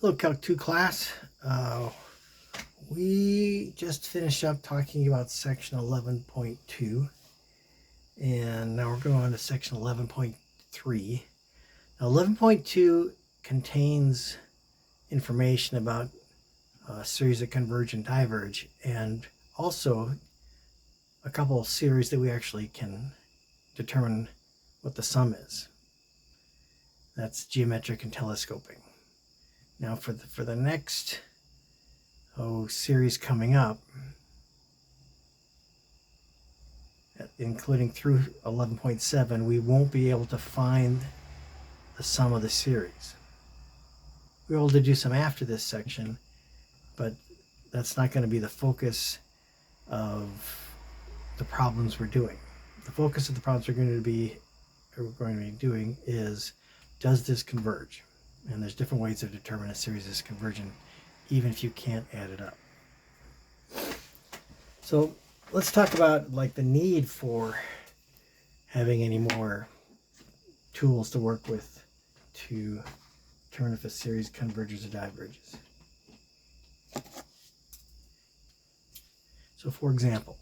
Hello, Calc 2 class. We just finished up talking about section 11.2, and now we're going on to section 11.3. Now, 11.2 contains information about a series that converge and diverge, and also a couple of series that we actually can determine what the sum is. That's geometric and telescoping. Now for the next series coming up, including through 11.7, we won't be able to find the sum of the series. We're able to do some after this section, but that's not going to be the focus of the problems we're doing. The focus of the problems we're going to be doing is, does this converge? And there's different ways to determine a series is convergent, even if you can't add it up. So let's talk about the need for having any more tools to work with to determine if a series converges or diverges. So for example,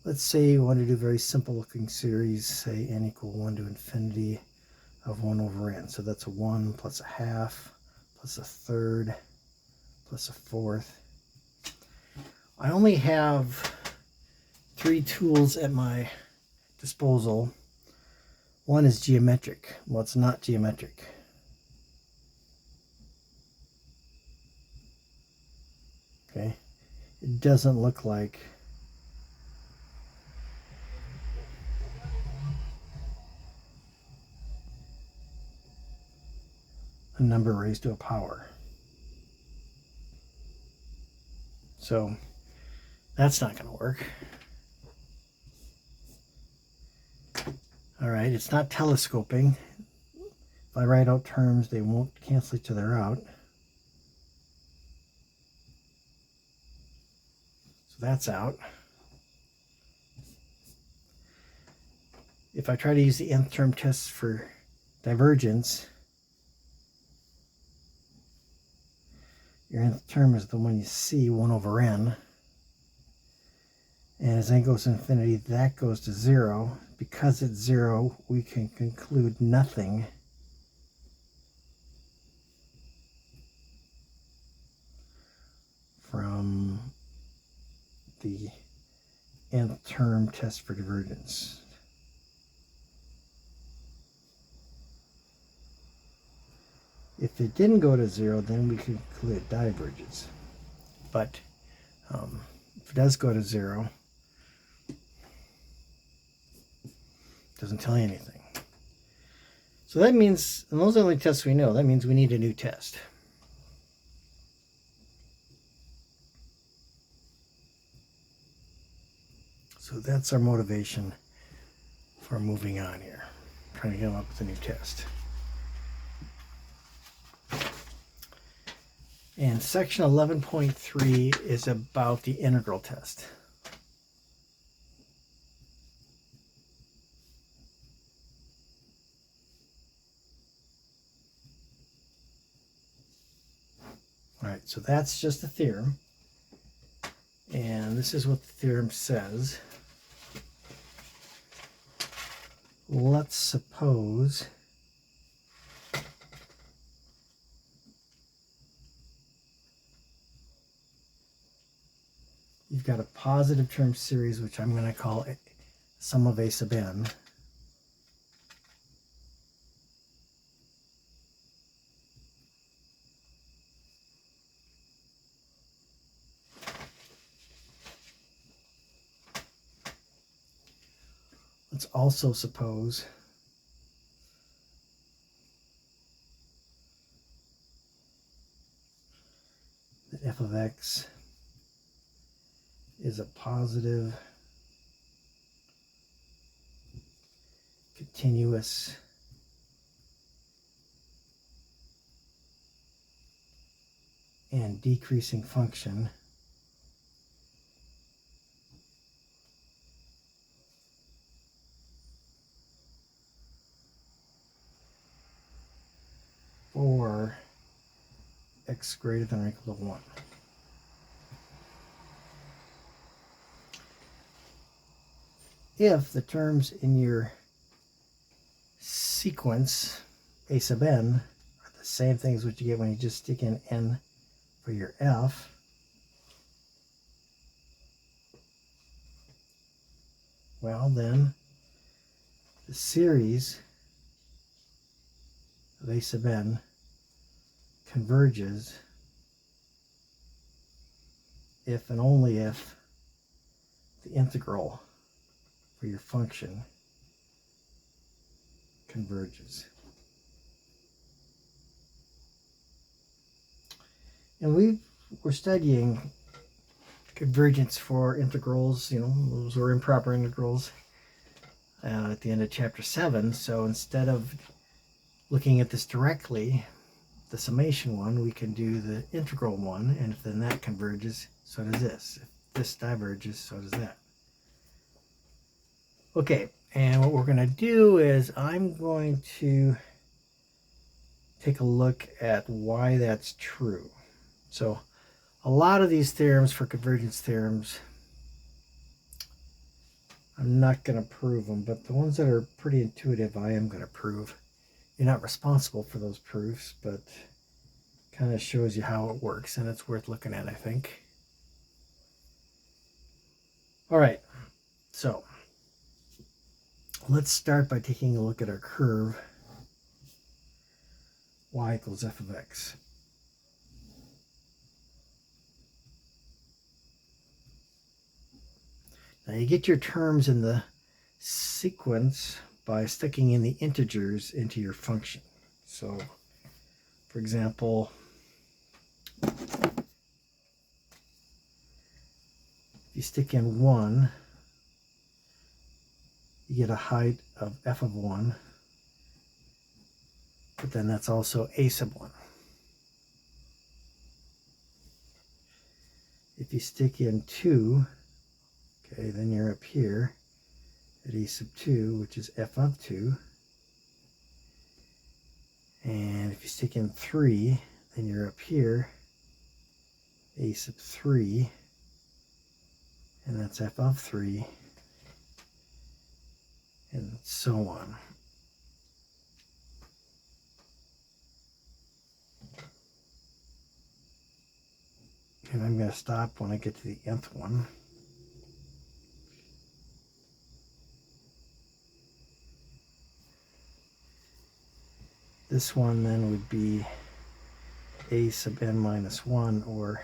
let's say you want to do a very simple looking series, say n equal 1 to infinity of 1 over n. So that's a 1 plus a half plus a third plus a fourth. I only have 3 tools at my disposal. One is geometric. Well, it's not geometric. Okay, it doesn't look like a number raised to a power. So that's not going to work. All right, it's not telescoping. If I write out terms, they won't cancel each other out. So that's out. If I try to use the nth term test for divergence, your nth term is the one you see, 1 over n. And as n goes to infinity, that goes to 0. Because it's 0, we can conclude nothing from the nth term test for divergence. If it didn't go to 0, then we could conclude it diverges. But if it does go to 0, it doesn't tell you anything. So that means, and those are the only tests we know, that means we need a new test. So that's our motivation for moving on here, trying to come up with a new test. And section 11.3 is about the integral test. All right, so that's just a theorem. And this is what the theorem says. Let's suppose you've got a positive term series, which I'm going to call sum of a sub n. Let's also suppose that f of x is a positive continuous and decreasing function x greater than or equal to 1. If the terms in your sequence a sub n are the same things what you get when you just stick in n for your f, well then the series of a sub n converges if and only if the integral for your function converges. And we're studying convergence for integrals, those are improper integrals at the end of chapter 7. So instead of looking at this directly, the summation one, we can do the integral one, and if then that converges, so does this. If this diverges, so does that. Okay, and what we're going to do is I'm going to take a look at why that's true. So a lot of these theorems for convergence theorems, I'm not going to prove them, but the ones that are pretty intuitive, I am going to prove. You're not responsible for those proofs, but kind of shows you how it works, and it's worth looking at, I think. All right, so let's start by taking a look at our curve y equals f of x. Now you get your terms in the sequence by sticking in the integers into your function. So, for example, if you stick in 1, you get a height of f of 1, but then that's also a sub 1. If you stick in 2, okay, then you're up here at a sub 2, which is f of 2. And if you stick in 3, then you're up here, a sub 3, and that's f of 3, and so on. And I'm going to stop when I get to the nth one. This one then would be a sub n minus 1, or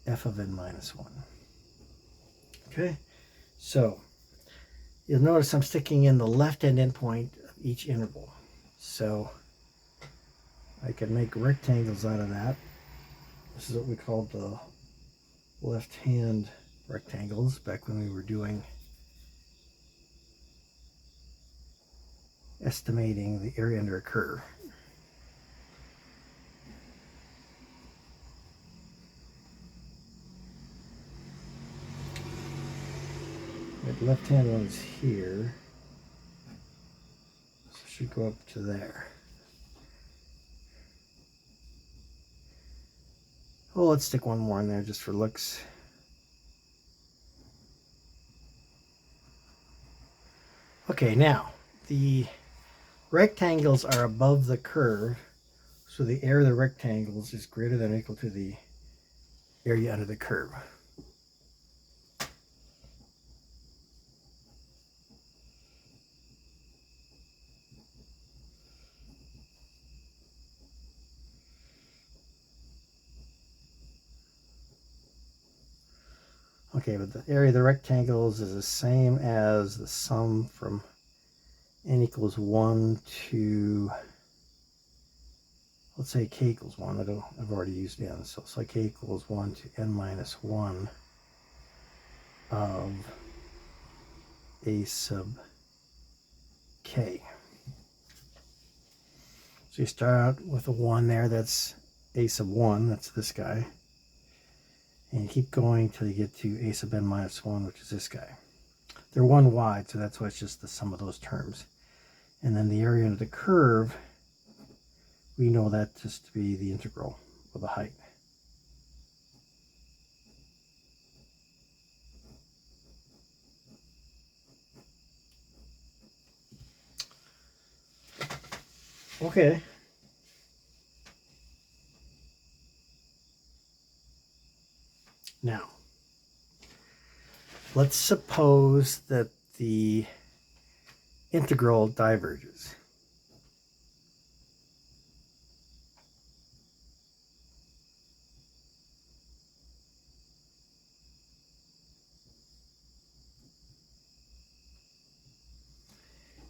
f of n minus 1. Okay, so you'll notice I'm sticking in the left-hand endpoint of each interval. So I can make rectangles out of that. This is what we called the left-hand rectangles back when we were doing estimating the area under a curve. The left-hand one is here, so it should go up to there. Well, let's stick one more in there just for looks. Okay, now the rectangles are above the curve, so the area of the rectangles is greater than or equal to the area under the curve. Okay, but the area of the rectangles is the same as the sum from n equals 1 to, let's say k equals 1. I've already used n, so it's like k equals 1 to n minus 1 of a sub k. So you start out with a 1 there, that's a sub 1, that's this guy. And you keep going till you get to a sub n minus 1, which is this guy. They're one wide, so that's why it's just the sum of those terms. And then the area under the curve, we know that just to be the integral with the height. Okay. Now, let's suppose that the integral diverges.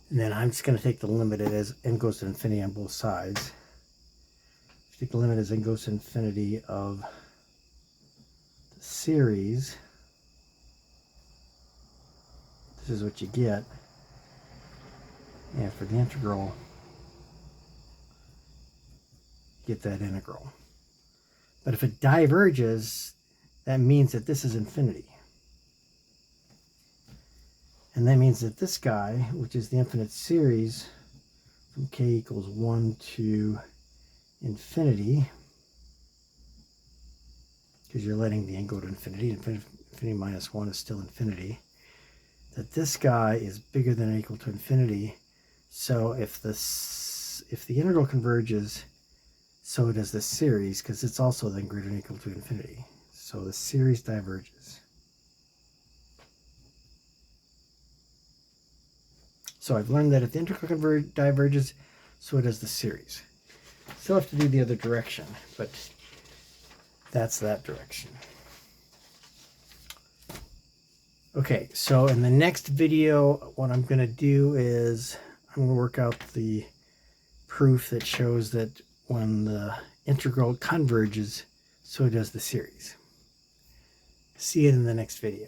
And then I'm just going to take the limit as n goes to infinity on both sides. Take the limit as n goes to infinity of the series. This is what you get. And for the integral, get that integral. But if it diverges, that means that this is infinity. And that means that this guy, which is the infinite series from k equals 1 to infinity, because you're letting the n go to infinity, infinity minus 1 is still infinity, that this guy is bigger than or equal to infinity. So if the integral converges, so does the series, because it's also then greater than or equal to infinity. So the series diverges. So I've learned that if the integral diverges, so does the series. Still have to do the other direction, but that's that direction. Okay, so in the next video, what I'm going to do is I'm going to work out the proof that shows that when the integral converges, so does the series. See you in the next video.